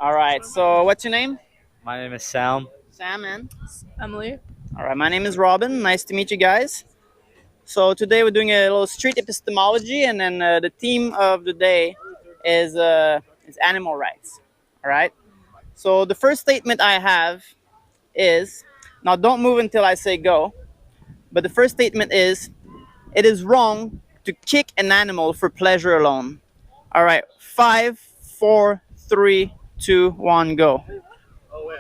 All right. So what's your name? My name is Sam. Sam, man. Emily. All right. My name is Robin. Nice to meet you guys. So today we're doing a little street epistemology, and then the theme of the day is animal rights. All right. So the first statement I have is now don't move until I say go. But the first statement is it is wrong to kick an animal for pleasure alone. All right. Five, four, three, two, one, go. Oh wait,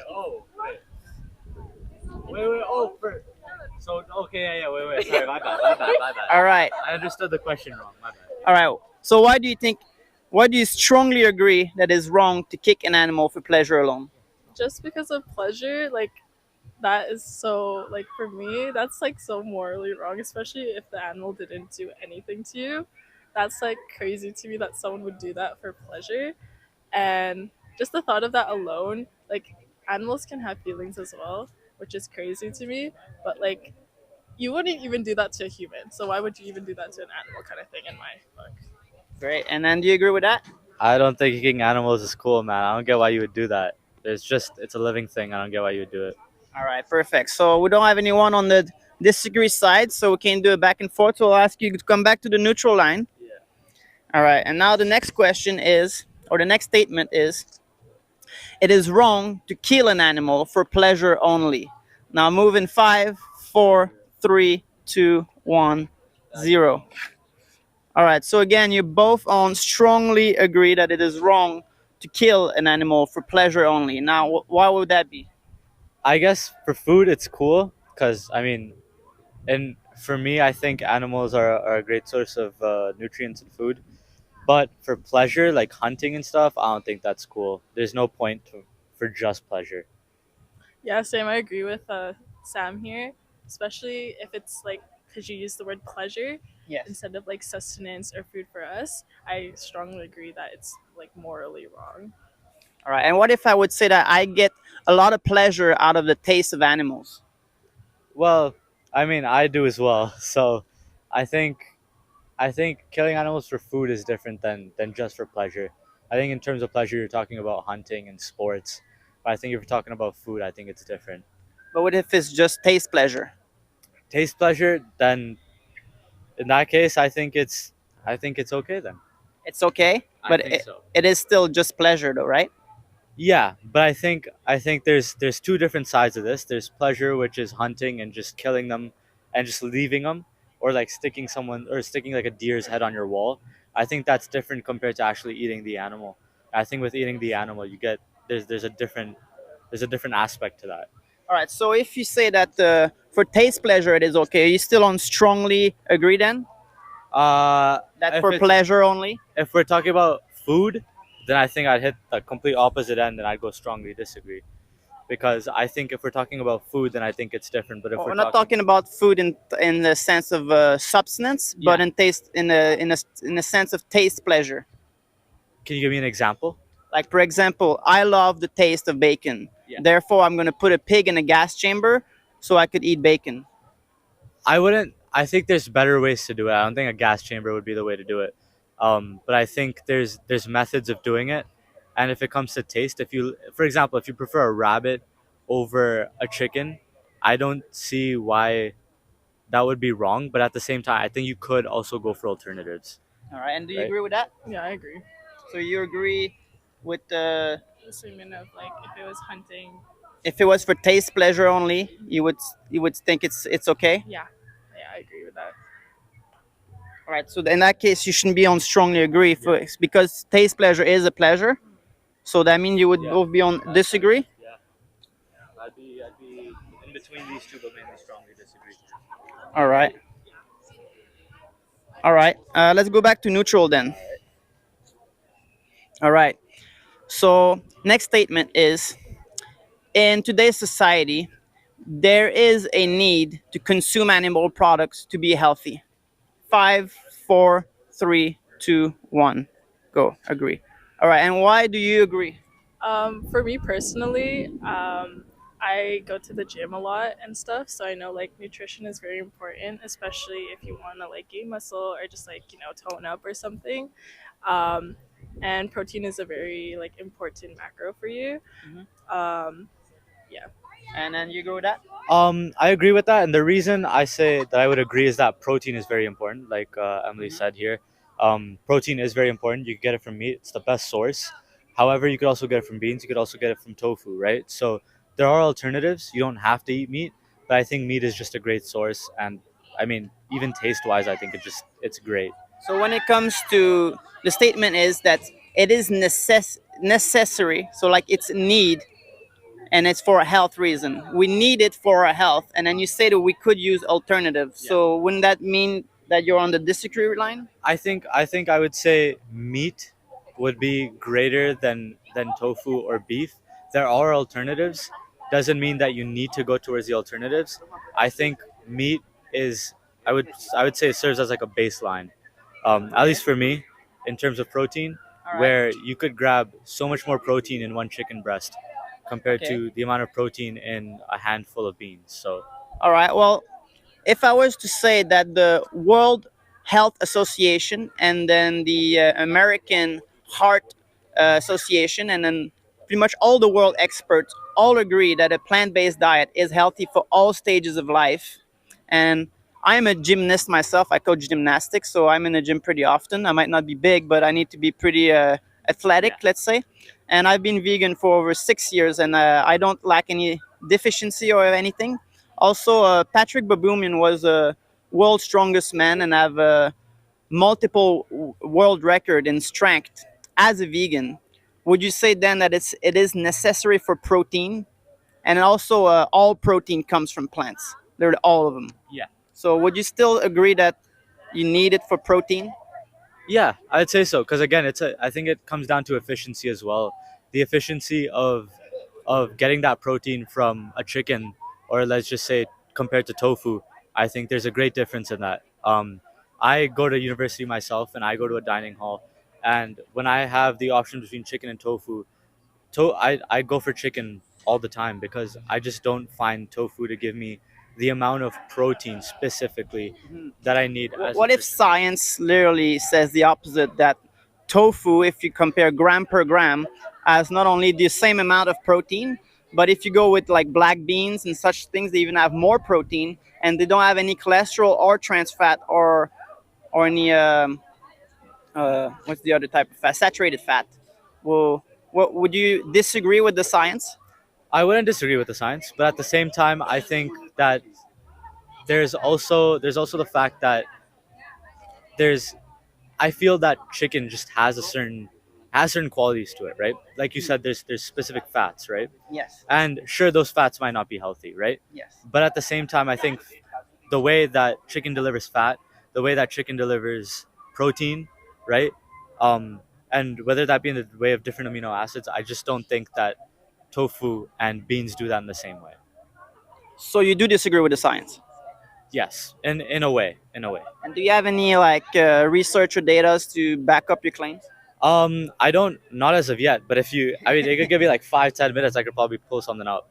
wait. So okay, yeah. Wait. Sorry, my bad. All right. I understood the question wrong. My bad. All right. So why do you strongly agree that it's wrong to kick an animal for pleasure alone? Just because of pleasure, like that is so like for me, that's like so morally wrong, especially if the animal didn't do anything to you. That's like crazy to me that someone would do that for pleasure. And just the thought of that alone, like animals can have feelings as well, which is crazy to me. But like you wouldn't even do that to a human. So why would you even do that to an animal kind of thing in my book? Great. And then do you agree with that? I don't think kicking animals is cool, man. I don't get why you would do that. It's a living thing. I don't get why you would do it. All right. Perfect. So we don't have anyone on the disagree side, so we can do it back and forth. So I'll ask you to come back to the neutral line. Yeah. All right. And now the next question is, or the next statement is, it is wrong to kill an animal for pleasure only. Now move in five, four, three, two, one, zero. All right. So again, you both on strongly agree that it is wrong to kill an animal for pleasure only. Now, why would that be? I guess for food it's cool because I mean, and for me, I think animals are a great source of nutrients and food. But for pleasure, like hunting and stuff, I don't think that's cool. There's no point for just pleasure. Yeah, same. I agree with Sam here, especially if it's like because you use the word pleasure Yes. instead of like sustenance or food for us. I strongly agree that it's like morally wrong. All right. And what if I would say that I get a lot of pleasure out of the taste of animals? Well, I mean, I do as well. So, I think I think killing animals for food is different than just for pleasure. I think in terms of pleasure, you're talking about hunting and sports. But I think if you're talking about food, I think it's different. But what if it's just taste pleasure? Taste pleasure, then in that case, I think it's okay then. It's okay, I but think so. it is still just pleasure, though, right? Yeah, but I think there's two different sides of this. There's pleasure, which is hunting and just killing them and just leaving them, or like sticking like a deer's head on your wall. I think that's different compared to actually eating the animal. I think with eating the animal, you get there's a different aspect to that. All right. So if you say that for taste pleasure it is okay, you still on strongly agree then that If for it's pleasure only? if we're talking about food, then I think I'd hit the complete opposite end, and I'd go strongly disagree. Because I think if we're talking about food, then I think it's different. But if Well, we're we're not talking, talking about food in the sense of substance, but Yeah. in taste in the sense of taste pleasure. can you give me an example? Like for example, I love the taste of bacon. Yeah. Therefore, I'm going to put a pig in a gas chamber so I could eat bacon. I wouldn't. I think there's better ways to do it. I don't think a gas chamber would be the way to do it. But I think there's methods of doing it, and if it comes to taste, for example, if you prefer a rabbit over a chicken, I don't see why that would be wrong. But at the same time, I think you could also go for alternatives, All right, and do you right? agree with that? Yeah, I agree. So you agree with the The statement of like if it was hunting, if it was for taste pleasure only, you would think it's okay. yeah, yeah, I agree with that. All right, so in that case, you shouldn't be on strongly agree for because taste pleasure is a pleasure. So that means you would Yeah. both be on disagree. Yeah, I'd be in between these two, but mainly strongly disagree. All right, all right. Let's go back to neutral then. All right. So next statement is in today's society, there is a need to consume animal products to be healthy. Five, four, three, two, one. Go. Agree. All right. And why do you agree? For me personally, I go to the gym a lot and stuff, so I know like nutrition is very important, especially if you want to like gain muscle or just like tone up or something. Um, and protein is a very like important macro for you. Mhm. Um, And then you go with that. I agree with that, and the reason I say that I would agree is that protein is very important. Like Emily Mhm. said here, protein is very important. You can get it from meat; it's the best source. However, you could also get it from beans. You could also get it from tofu, right? So there are alternatives. You don't have to eat meat, but I think meat is just a great source. And I mean, even taste-wise, I think it's great. So when it comes to the statement is that it is necessary. So like it's need and it's for a health reason. We need it for our health, and then you say that we could use alternatives. Yeah. So wouldn't that mean that you're on the disagree line? I think I would say meat would be greater than tofu or beef. There are alternatives. Doesn't mean that you need to go towards the alternatives. I think meat is I would say it serves as like a baseline. At least for me, in terms of protein, All right. where you could grab so much more protein in one chicken breast compared Okay. to the amount of protein in a handful of beans. So All right. Well, if I was to say that the World Health Association and then the American Heart Association and then pretty much all the world experts all agree that a plant-based diet is healthy for all stages of life. And I'm a gymnast myself. I coach gymnastics, so I'm in the gym pretty often. I might not be big, but I need to be pretty athletic, Yeah. let's say. And I've been vegan for over 6 years, and I don't lack any deficiency or anything. Also, Patrick Baboumian was a world's strongest man and have a multiple world record in strength as a vegan. Would you say then that it is necessary for protein, and also all protein comes from plants? They're all of them. yeah. So would you still agree that you need it for protein? Yeah, I'd say so because again, I think it comes down to efficiency as well. The efficiency of getting that protein from a chicken, or let's just say compared to tofu, I think there's a great difference in that. I go to university myself, and I go to a dining hall, and when I have the option between chicken and tofu, I go for chicken all the time because I just don't find tofu to give me the amount of protein specifically that I need as a What if chicken. science literally says the opposite, that tofu, if you compare gram per gram, has not only the same amount of protein, but if you go with like black beans and such things, they even have more protein, and they don't have any cholesterol or trans fat or any what's the other type of fat? Saturated fat. Well, what would you disagree with the science? I wouldn't disagree with the science, but at the same time, I think that there's also the fact that there's I feel that chicken just has certain qualities to it, right? Like you said, there's specific fats, right? Yes. And sure, those fats might not be healthy, right? Yes. But at the same time, I think the way that chicken delivers fat, the way that chicken delivers protein, right? And whether that be in the way of different amino acids, I just don't think that tofu and beans do that in the same way. So you do disagree with the science? Yes, in a way, in a way. And do you have any like research or data to back up your claims? I don't, not as of yet, but I mean, it could give me like 5-10 minutes. I could probably pull something up.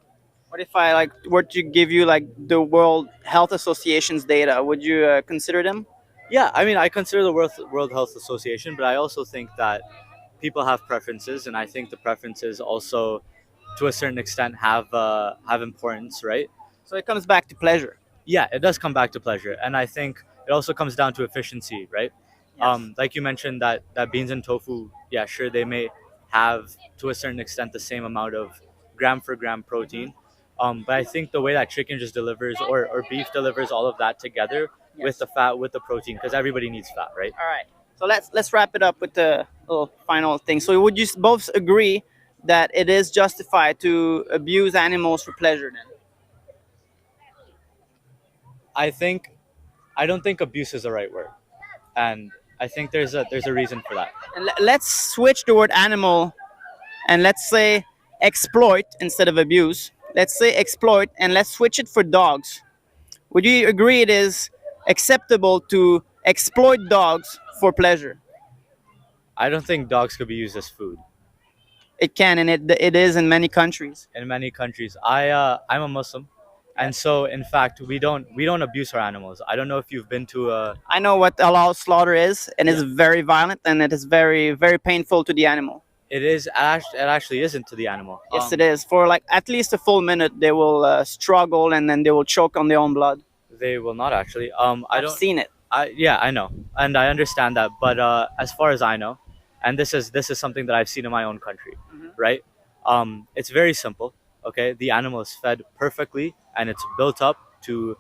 What if I like were to give you like the World Health Association's data? Would you consider them? Yeah, I mean, I consider the World Health Association, but I also think that people have preferences, and I think the preferences also, to a certain extent, have importance, right? So it comes back to pleasure. Yeah, it does come back to pleasure, and I think it also comes down to efficiency, right? Yes. Like you mentioned that beans and tofu, yeah, sure, they may have to a certain extent the same amount of gram for gram protein, but I think the way that chicken just delivers or beef delivers all of that together with Yes. the fat, with the protein, because everybody needs fat, right? All right. So let's wrap it up with the little final thing. So would you both agree that it is justified to abuse animals for pleasure? Then I think I don't think abuse is the right word, and I think there's a reason for that. and let's switch the word animal and let's say exploit instead of abuse. Let's say exploit and let's switch it for dogs. Would you agree it is acceptable to exploit dogs for pleasure? I don't think dogs could be used as food It can, and it is in many countries. in many countries. I'm a Muslim, And so in fact we don't abuse our animals. I don't know if you've been to a I know what allowed slaughter is, and it's yeah very violent, and it is very, very painful to the animal. it actually isn't to the animal. Yes, it is. For like at least a full minute, they will struggle, and then they will choke on their own blood. They will not actually. I I've don't. seen it. Yeah, I know, and I understand that. But as far as I know, and this is something that I've seen in my own country, right? It's very simple. Okay, the animal is fed perfectly, and it's built up to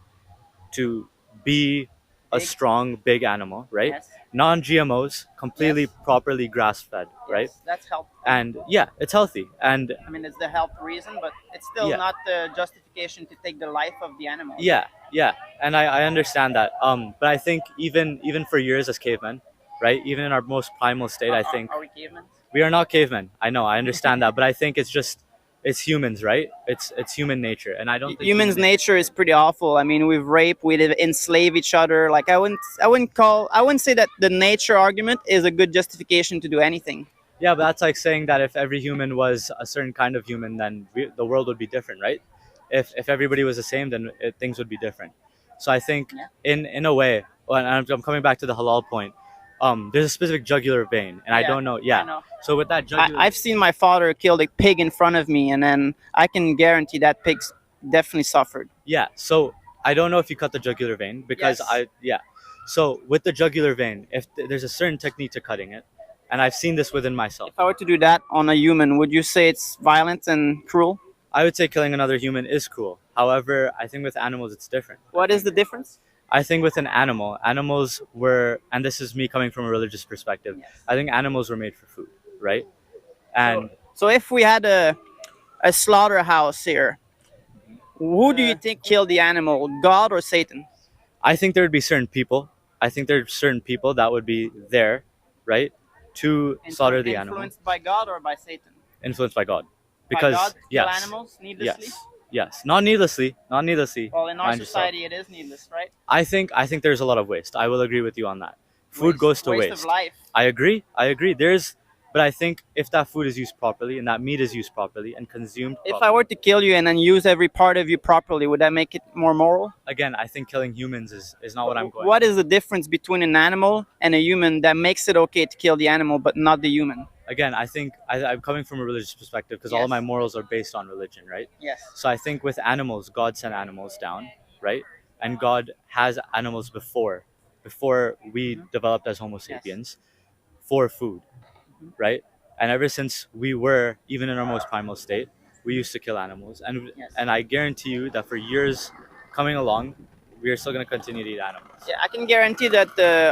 be a Big. strong, big animal, right? Yes. Non-GMOs, completely Yes. properly grass-fed, right? Yes, that's helpful. And yeah, it's healthy, and I mean, it's the health reason, but it's still yeah. not the justification to take the life of the animal. Yeah, and I understand that. But I think even for years as cavemen, right? Even in our most primal state, I think Are we cavemen? we are not cavemen. I know, I understand that, but I think it's humans, right? It's human nature, and I don't think Humans' human nature is pretty awful. I mean, we've raped, we enslave each other. Like I wouldn't say that the nature argument is a good justification to do anything. Yeah, but that's like saying that if every human was a certain kind of human, then the world would be different, right? If everybody was the same, then things would be different. So I think Yeah. in a way, well, and I'm coming back to the halal point. There's a specific jugular vein, and I Yeah, don't know. I Yeah. know. So with that jugular, I've seen my father kill a pig in front of me, and then I can guarantee that pig's definitely suffered. yeah. So I don't know if you cut the jugular vein because Yes. yeah. So with the jugular vein, if there's a certain technique to cutting it, and I've seen this within myself. If I were to do that on a human, would you say it's violent and cruel? I would say killing another human is cruel. However, I think with animals it's different. What is the difference? I think with an animal, animals were, and this is me coming from a religious perspective, Yes. I think animals were made for food, right? And So if we had a slaughterhouse here, who do you think killed the animal, God or Satan? I think there would be certain people, I think there's certain people that would be there, right, to slaughter the animal, Influenced by God or by Satan? influenced by God. By Because, God to kill yes, animals needlessly? yes, not needlessly, not needlessly. Well, in our mind yourself. society, it is needless, right? I think there's a lot of waste. I will agree with you on that. Food goes to waste. waste. Of life. I agree. But I think if that food is used properly and that meat is used properly and consumed If properly, I were to kill you and then use every part of you properly, would that make it more moral? again, I think killing humans is not what I'm going. What is the difference between an animal and a human that makes it okay to kill the animal but not the human? Again, I think I'm coming from a religious perspective because all of Yes. my morals are based on religion, right? Yes. So I think with animals, God sent animals down, right? And God has animals before we developed as Homo sapiens for food, right? And ever since we were even in our most primal state, we used to kill animals, and Yes. and I guarantee you that for years coming along, we are still going to continue to eat animals. Yeah, I can guarantee that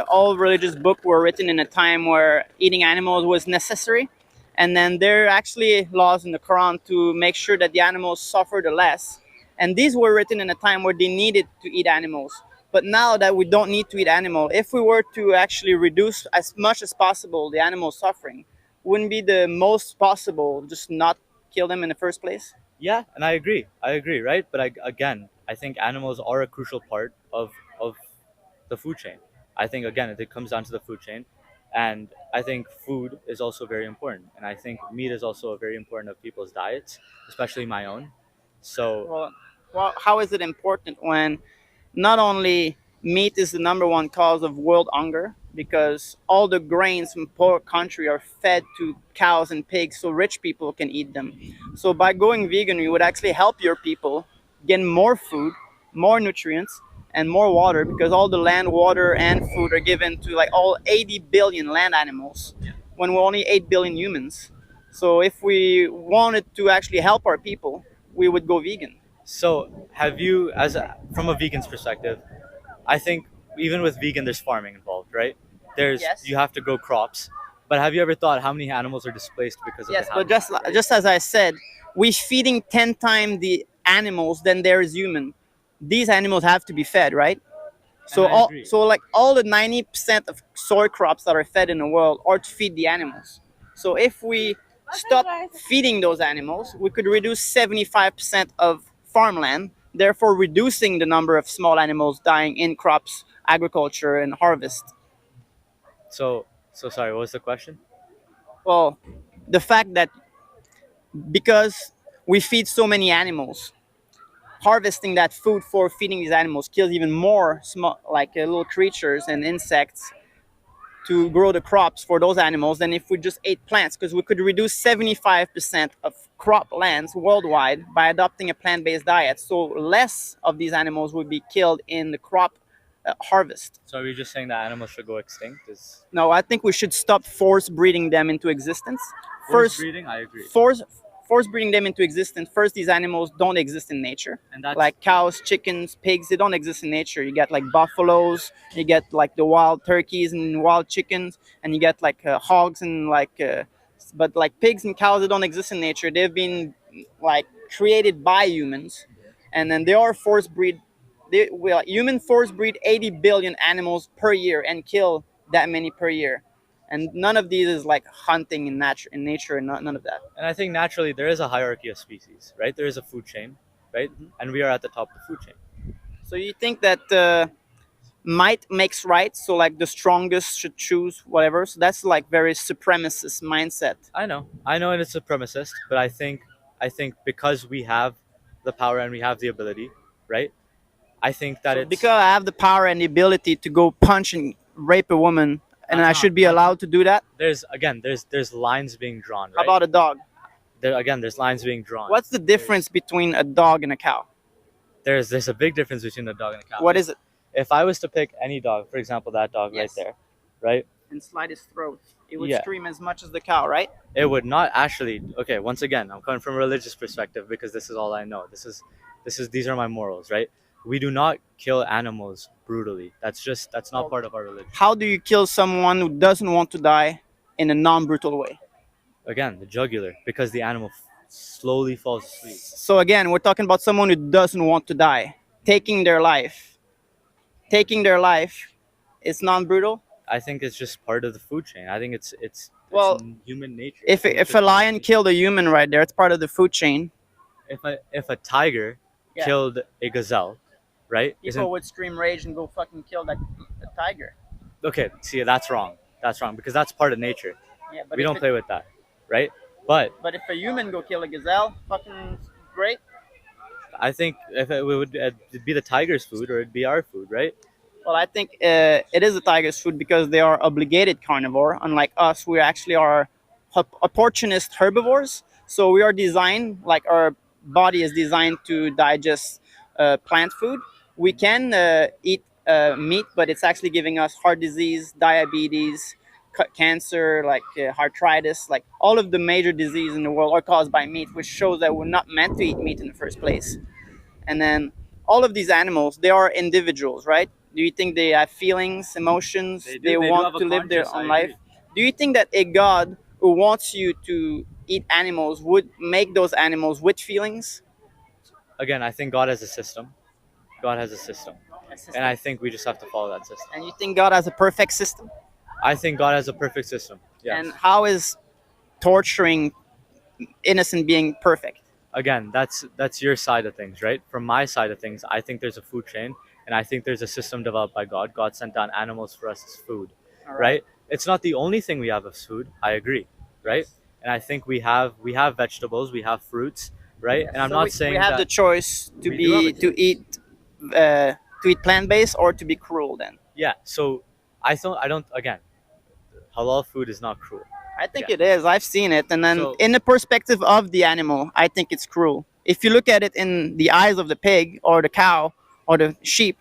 all religious books were written in a time where eating animals was necessary, and then there are actually laws in the Quran to make sure that the animals suffered less. And these were written in a time where they needed to eat animals. But now that we don't need to eat animal, if we were to actually reduce as much as possible the animal suffering, wouldn't be the most possible just not kill them in the first place? Yeah, and I agree. Right? But again, I think animals are a crucial part of the food chain. I think again, it comes down to the food chain, and I think food is also very important, and I think meat is also very important of people's diets, especially my own. So Well, how is it important when not only meat is the number one cause of world hunger, because all the grains from poor country are fed to cows and pigs so rich people can eat them. So by going vegan, you would actually help your people get more food, more nutrients, and more water, because all the land, water, and food are given to like all 80 billion land animals when we're only 8 billion humans. So if we wanted to actually help our people, we would go vegan. So, have you, from a vegan's perspective, I think even with vegan, there's farming involved, right? Yes. You have to grow crops, but have you ever thought how many animals are displaced because of Yes, the but habitat, right? just as I said, we're feeding 10 times the animals than there is human. These animals have to be fed, right? So And I agree. like all the 90% of soy crops that are fed in the world are to feed the animals. So if we stop feeding those animals, we could reduce 75% of farmland, therefore reducing the number of small animals dying in crops, agriculture, and harvest. So sorry, what was the question? Well, the fact that because we feed so many animals, harvesting that food for feeding these animals kills even more small, like little creatures and insects to grow the crops for those animals than if we just ate plants, because we could reduce 75% of crop lands worldwide by adopting a plant-based diet. So less of these animals would be killed in the crop harvest. So are you just saying that animals should go extinct? Is No, I think we should stop force breeding them into existence. force First, breeding? I agree. force breeding them into existence. First, these animals don't exist in nature. And that's Like cows, chickens, pigs, they don't exist in nature. You get like buffaloes, you get like the wild turkeys and wild chickens, and you get like hogs and but like pigs and cows, they don't exist in nature. They've been like created by humans, and then they are force breed. Human force breed 80 billion animals per year and kill that many per year, and none of these is like hunting in nature, and none of that. and I think naturally there is a hierarchy of species, right? There is a food chain, right? And we are at the top of the food chain. So you think that might makes right? So like the strongest should choose whatever. So that's like very supremacist mindset. I know, and it's a supremacist, but I think because we have the power and we have the ability, right? I think that So it's because I have the power and the ability to go punch and rape a woman, and That's I not- should be allowed to do that. there's lines being drawn, right? How about a dog? There's lines being drawn. What's the difference between a dog and a cow? There's a big difference between a dog and a cow. What is it? If I was to pick any dog, for example, that dog right Yes. there, right? And slide his throat. It would Yeah. scream as much as the cow, right? It would not actually. Okay, once again, I'm coming from a religious perspective because this is all I know. These are my morals, right? We do not kill animals brutally. That's not part of our religion. How do you kill someone who doesn't want to die in a non-brutal way? Again, the jugular, because the animal slowly falls asleep. So again, we're talking about someone who doesn't want to die, taking their life. Taking their life is non-brutal. I think it's just part of the food chain. I think it's Well, in human nature. If a lion killed a human right there, it's part of the food chain. if a tiger Yeah. killed a gazelle, right? People would scream rage and go fucking kill that tiger. Okay, see, that's wrong. That's wrong because that's part of nature. Yeah, but We if don't it- play with that, right? But But if a human go kill a gazelle, fucking great. I think if it would it'd be the tiger's food or it'd be our food, right? Well, I think it is a tiger's food because they are obligated carnivore. Unlike us, we actually are opportunist herbivores. So we are designed, like our body is designed to digest plant food. We can eat meat, but it's actually giving us heart disease, diabetes, cancer, like arthritis, like all of the major diseases in the world are caused by meat, which shows that we're not meant to eat meat in the first place. And then all of these animals, they are individuals, right? Do you think they have feelings, emotions? They do. They They do want have a to live their conscience, own I life? agree. Do you think that a God who wants you to eat animals would make those animals with feelings? Again, I think God has a system. God has a system, and I think we just have to follow that system. And you think God has a perfect system? I think God has a perfect system. Yes. And how is torturing innocent being perfect? Again, that's your side of things, right? From my side of things, I think there's a food chain, and I think there's a system developed by God. God sent down animals for us as food, All right? It's not the only thing we have as food. I agree, right? And I think we have vegetables, we have fruits, right? And I'm So not we, saying we have that the choice to We do have a to eat plant-based or to be cruel. Then yeah. So I don't again, halal food is not cruel. I think Yeah. it is. I've seen it, and then So- in the perspective of the animal, I think it's cruel. If you look at it in the eyes of the pig or the cow or the sheep,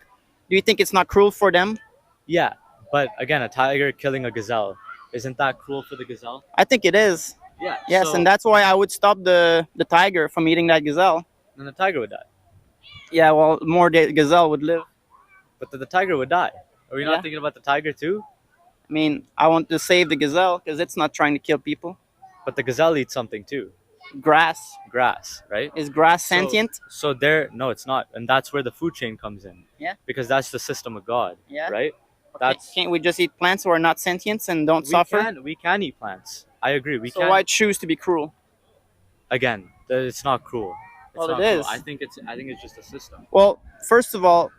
do you think it's not cruel for them? Yeah, but again, a tiger killing a gazelle, isn't that cruel for the gazelle? I think it is. Yeah. Yes, so, and that's why I would stop the tiger from eating that gazelle. then the tiger would die, Yeah, well, more the gazelle would live. but the tiger would die. Are we Yeah. not thinking about the tiger too? I mean, I want to save the gazelle because it's not trying to kill people. But the gazelle eats something too, Grass. grass, right? Is grass So- sentient? So there, no, it's not, and that's where the food chain comes in. Yeah. Because that's the system of God. Yeah. Right. That's Can't we just eat plants who are not sentient and don't we suffer? can eat plants. I agree. We So can. why choose to be cruel? Again, it's not cruel. It's Well, not it cruel. is. I think it's just a system. Well, first of all,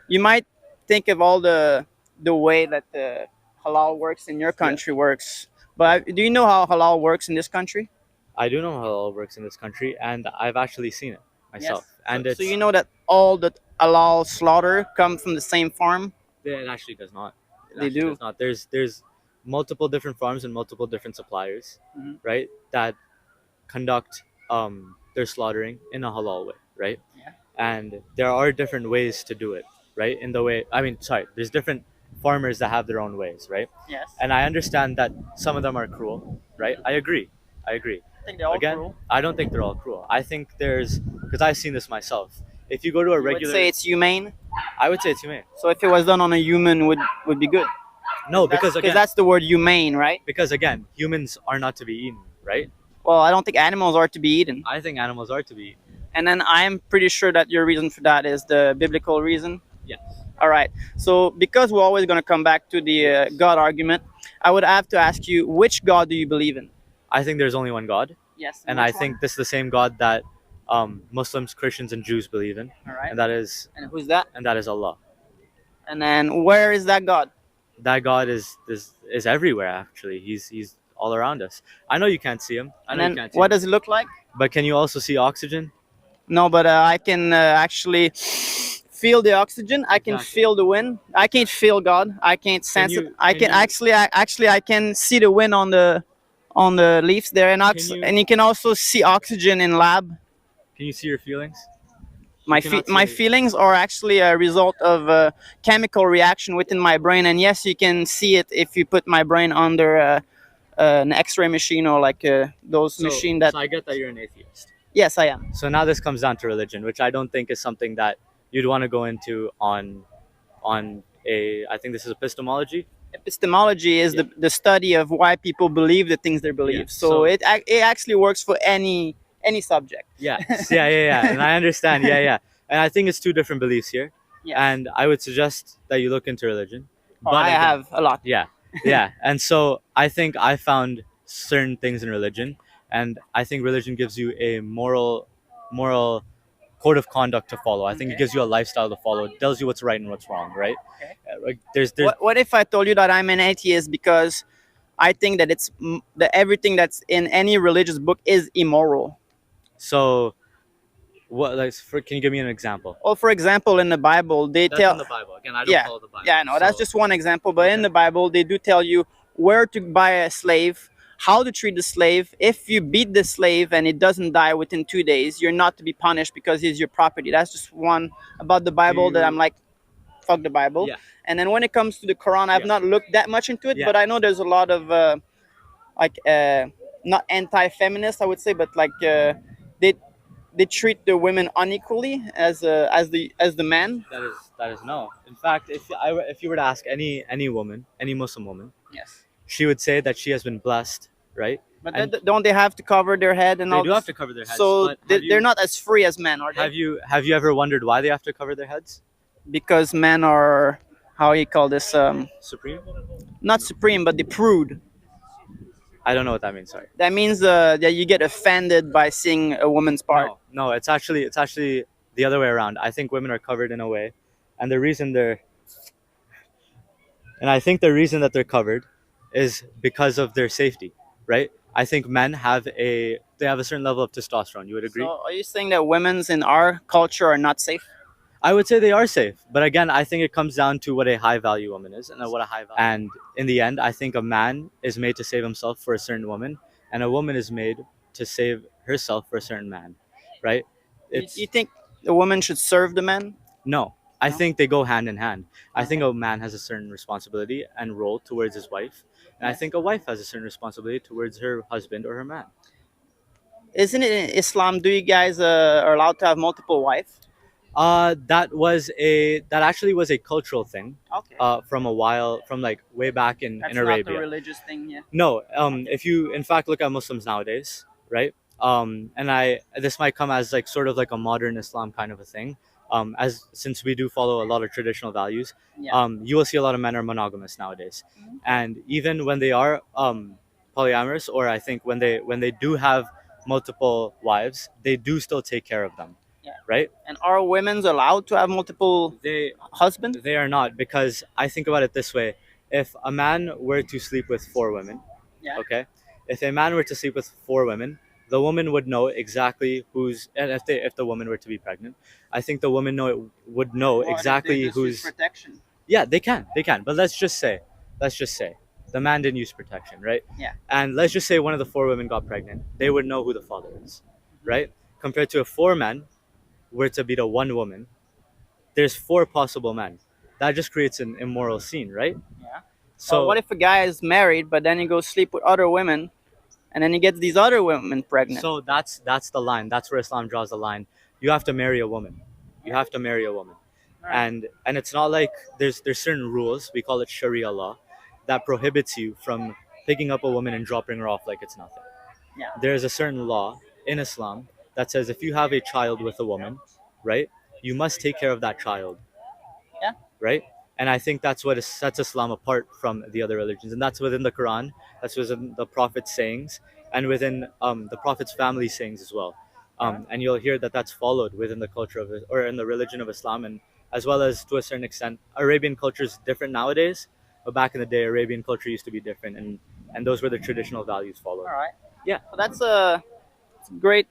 you might think of all the way that the halal works in your country works, but do you know how halal works in this country? I do know how it all works in this country, and I've actually seen it. myself. Yes. And So it's you know that all that allow slaughter come from the same farm? it actually does not. It They actually do. does not. There's multiple different farms and multiple different suppliers, Mhm. right? That conduct their slaughtering in a halal way, right? Yeah. And there are different ways to do it, right? In the way, I mean, sorry, there's different farmers that have their own ways, right? Yes. And I understand that some of them are cruel, right? I agree. I agree. I think they're all Again, cruel. I don't think they're all cruel. I think there's because I've seen this myself. If you go to a You would regular, say it's humane. I would say it's humane. So if it was done on a human, would be good. No, because Because again, that's the word humane, right? because again, humans are not to be eaten, right? Well, I don't think animals are to be eaten. I think animals are to be eaten. And then I'm pretty sure that your reason for that is the biblical reason. Yes. All right. So because we're always going to come back to the God argument, I would have to ask you, which God do you believe in? I think there's only one God, Yes. and I think this is the same God that Muslims, Christians, and Jews believe in, All right. and that is And who's that? Allah. And then where is that God? That God is everywhere. Actually, he's all around us. I know you can't see him. I And know you then can't see what him. does it look like? But can you also see oxygen? No, but I can actually feel the oxygen. I can Exactly. feel the wind. I can't feel God. I can't sense you- it. I can can you- actually I can see the wind on the leaves there, and you- and you can also see oxygen in lab. Can you see your feelings? My cannot my see it. feelings are actually a result of a chemical reaction within my brain, and yes, you can see it if you put my brain under an X-ray machine or like those machine that. So I get that you're an atheist. Yes, I am. So now this comes down to religion, which I don't think is something that you'd want to go into on a. I think this is epistemology. Epistemology is the study of why people believe the things they believe. Yeah, So so- it actually works for any subject. Yeah, yeah, and I understand. Yeah, and I think it's two different beliefs here. Yes. And I would suggest that you look into religion. Oh, I again- have a lot. yeah, and so I think I found certain things in religion, and I think religion gives you a moral code of conduct to follow. I think it Okay. gives you a lifestyle to follow. It tells you what's right and what's wrong, right? Okay. Like there's What if I told you that I'm an atheist because I think that that everything that's in any religious book is immoral. so what like can you give me an example? Well, for example, in the Bible, they That's tell. in the Bible. Again, I don't Yeah, follow the Bible. Yeah, I know. That's so- just one example. But in Okay. the Bible, they do tell you where to buy a slave, how to treat the slave. If you beat the slave and it doesn't die within 2 days, you're not to be punished because he's your property. That's just one about the Bible that you- I'm like, fuck the Bible. Yeah. And then when it comes to the Quran, I've Yeah. not looked that much into it, Yeah. but I know there's a lot of like not anti-feminist, I would say, but like they treat the women unequally as the man. That is no. In fact, if you were to ask any woman, any Muslim woman, Yes. she would say that she has been blessed, right? But And- don't they have to cover their head and They all? do this? have to cover their heads. So but they're not as free as men, are they? Have you ever wondered why they have to cover their heads? Because men are, how you call this, Supreme? not supreme, but the prude. I don't know what that means. Sorry. That means that you get offended by seeing a woman's part. No, it's actually the other way around. I think women are covered in a way, and the reason I think the reason that they're covered is because of their safety, right? I think men have a certain level of testosterone. You would agree? So are you saying that women's in our culture are not safe? I would say they are safe, but again, I think it comes down to what a high value woman is and what a high value. And in the end, I think a man is made to save himself for a certain woman, and a woman is made to save herself for a certain man, right? You think the woman should serve the man? No, I No? think they go hand in hand. I think a man has a certain responsibility and role towards his wife, and I think a wife has a certain responsibility towards her husband or her man. Isn't it in Islam? Do you guys are allowed to have multiple wives? That actually was a cultural thing Okay. from like way back in That's Arabia. not a religious thing, yeah. No, if you in fact look at Muslims nowadays, right? And this might come as like sort of like a modern Islam kind of a thing. As since we do follow a lot of traditional values, Yeah. you will see a lot of men are monogamous nowadays, Mhm. and even when they are polyamorous, or I think when they do have multiple wives, they do still take care of them, Yeah. right? And are women's allowed to have multiple husbands? They are not, because I think about it this way: if a man were to sleep with 4 women, Yeah. okay, if a man were to sleep with 4 women, the woman would know exactly who's, and if the woman were to be pregnant, I think the woman would know What if they exactly just use who's. protection? Yeah, they can, but let's just say the man didn't use protection, right? Yeah. And let's just say one of the four women got pregnant, they would know who the father is, right? Compared to if four men were to beat a one woman, there's four possible men. That just creates an immoral scene, right? Yeah. Or So what if a guy is married but then he goes sleep with other women, and then he gets these other women pregnant? so that's the line. That's where Islam draws the line. You have to marry a woman. You have to marry a woman. All right. And it's not like there's certain rules, we call it Sharia law, that prohibits you from picking up a woman and dropping her off like it's nothing. Yeah. There's a certain law in Islam that says if you have a child with a woman, right, you must take care of that child. Yeah. Right? And I think that's what sets Islam apart from the other religions. And that's within the Quran, that's within the Prophet's sayings, and within the Prophet's family sayings as well. And you'll hear that that's followed within the culture of, or in the religion of Islam, and as well as to a certain extent, Arabian culture is different nowadays. But back in the day, Arabian culture used to be different, and those were the traditional values followed. All right. Yeah. So that's a great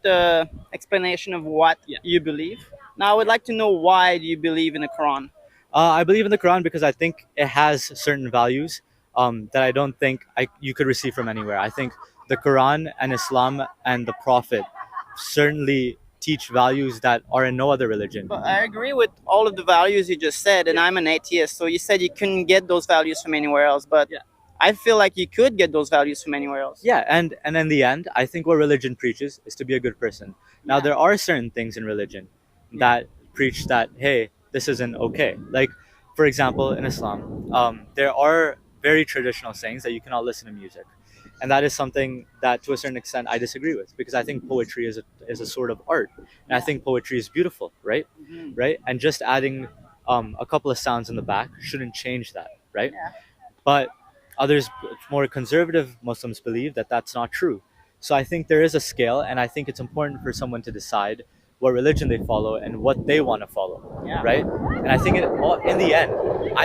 explanation of what Yeah. you believe. Now, I would like to know, why do you believe in the Quran? I believe in the Quran because I think it has certain values that I don't think you could receive from anywhere. I think the Quran and Islam and the Prophet certainly teach values that are in no other religion. But I agree with all of the values you just said, and I'm an atheist, so you said you couldn't get those values from anywhere else, but Yeah. I feel like you could get those values from anywhere else. Yeah, and in the end, I think what religion preaches is to be a good person. Now, Yeah. there are certain things in religion that preach that, hey, this isn't okay. Like, for example, in Islam, there are very traditional sayings that you cannot listen to music. And that is something that, to a certain extent, I disagree with, because I think poetry is a sort of art. And I think poetry is beautiful, right? Mhm. Right? And just adding a couple of sounds in the back shouldn't change that, right? Yeah. But others, more conservative Muslims, believe that that's not true. So I think there is a scale, and I think it's important for someone to decide what religion they follow and what they want to follow, Yeah. right? And I think in the end,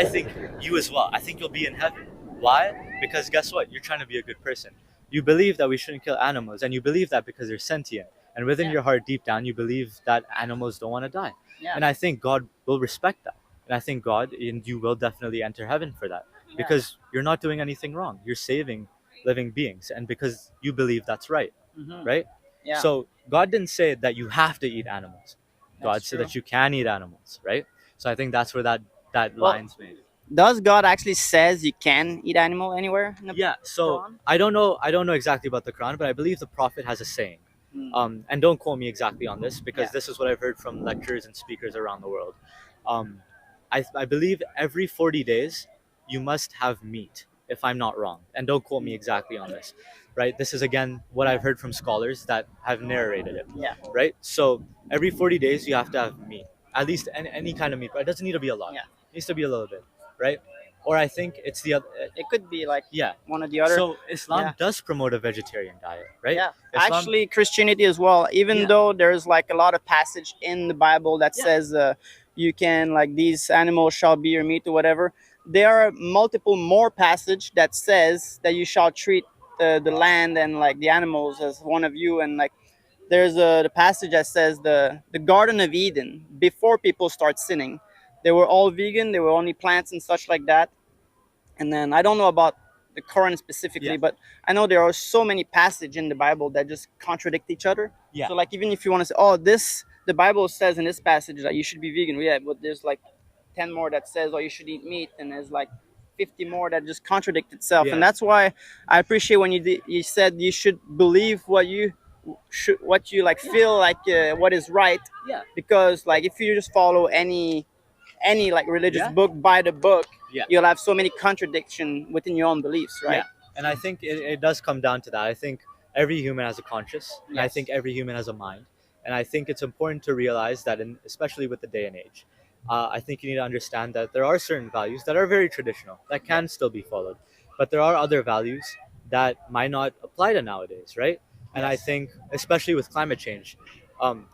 I think you as well. I think you'll be in heaven. Why? Because guess what? You're trying to be a good person. You believe that we shouldn't kill animals, and you believe that because they're sentient. And within Yeah. your heart, deep down, you believe that animals don't want to die. Yeah. And I think God will respect that. And I think God, and you will definitely enter heaven for that, because you're not doing anything wrong. You're saving living beings, and because you believe that's right, Mhm. right? Yeah. So God didn't say that you have to eat animals. God That's said true. that you can eat animals, right? So I think that's where that Well, line's made. Does God actually says you can eat animal anywhere in the Yeah. So Quran? I don't know exactly about the Quran, but I believe the Prophet has a saying. Mm. And don't quote me exactly on this, because Yeah. this is what I've heard from lecturers and speakers around the world. Um, I believe every 40 days you must have meat, if I'm not wrong. And don't quote me exactly on this, right? This is, again, what I've heard from scholars that have narrated it, Yeah. right? So every 40 days you have to have meat, at least any kind of meat, but it doesn't need to be a lot. Yeah. It needs to be a little bit, right? Or I think it's the other, It could be like yeah. one or the other. So Islam Yeah. does promote a vegetarian diet, right? Yeah, Islam- actually, Christianity as well. Even Yeah. though there's like a lot of passage in the Bible that Yeah. says you can, like, these animals shall be your meat or whatever. There are multiple more passage that says that you shall treat the land and like the animals as one of you. And like there's the passage that says the Garden of Eden, before people start sinning, they were all vegan. They were only plants and such like that. And then I don't know about the Quran specifically, Yeah. but I know there are so many passages in the Bible that just contradict each other. Yeah. So like even if you want to say, oh, the Bible says in this passage that you should be vegan, yeah, but there's like 10 more that says, oh, you should eat meat, and there's like 50 more that just contradict itself. Yeah. And that's why I appreciate when you said you should believe what you like feel like what is right, Yeah. because like if you just follow any like religious Yeah. book by the book, Yeah. you'll have so many contradiction within your own beliefs, right? Yeah. And I think it does come down to that. I think every human has a conscience, and I Yes. think every human has a mind. And I think it's important to realize that, especially with the day and age, I think you need to understand that there are certain values that are very traditional that can still be followed, but there are other values that might not apply to nowadays, right? And I Yes. think, especially with climate change,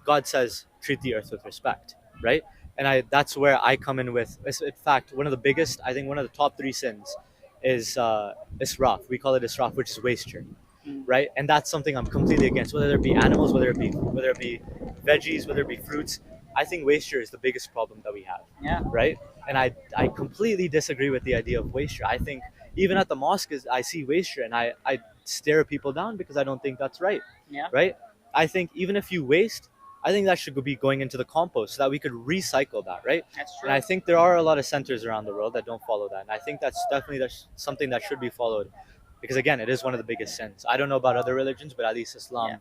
God says treat the earth with respect, right? And that's where I come in with. In fact, one of the biggest, I think, one of the top three sins is israf. We call it israf, which is wasture. right? And that's something I'm completely against. Whether it be animals, whether it be veggies, whether it be fruits, I think waste is the biggest problem that we have. Yeah. Right? And I completely disagree with the idea of waste. I think even at the mosque, I see waste and I stare people down because I don't think that's right. Yeah. Right? I think even if you waste, I think that should be going into the compost so that we could recycle that, right? That's true. And I think there are a lot of centers around the world that don't follow that. And I think that's definitely something that should be followed because, again, it is one of the biggest sins. I don't know about other religions, but at least Islam,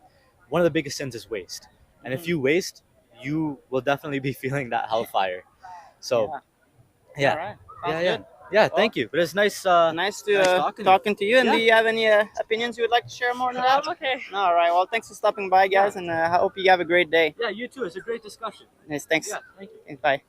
one of the biggest sins is waste. And if you waste, you will definitely be feeling that hellfire. So, yeah. All right. Sounds good. Yeah, thank you. But it's nice. Nice talking to you. And do you have any opinions you would like to share more on that? Okay. All right. Well, thanks for stopping by, guys, and I hope you have a great day. Yeah, you too. It's a great discussion. Nice. Thanks. Yeah, thank you. Bye.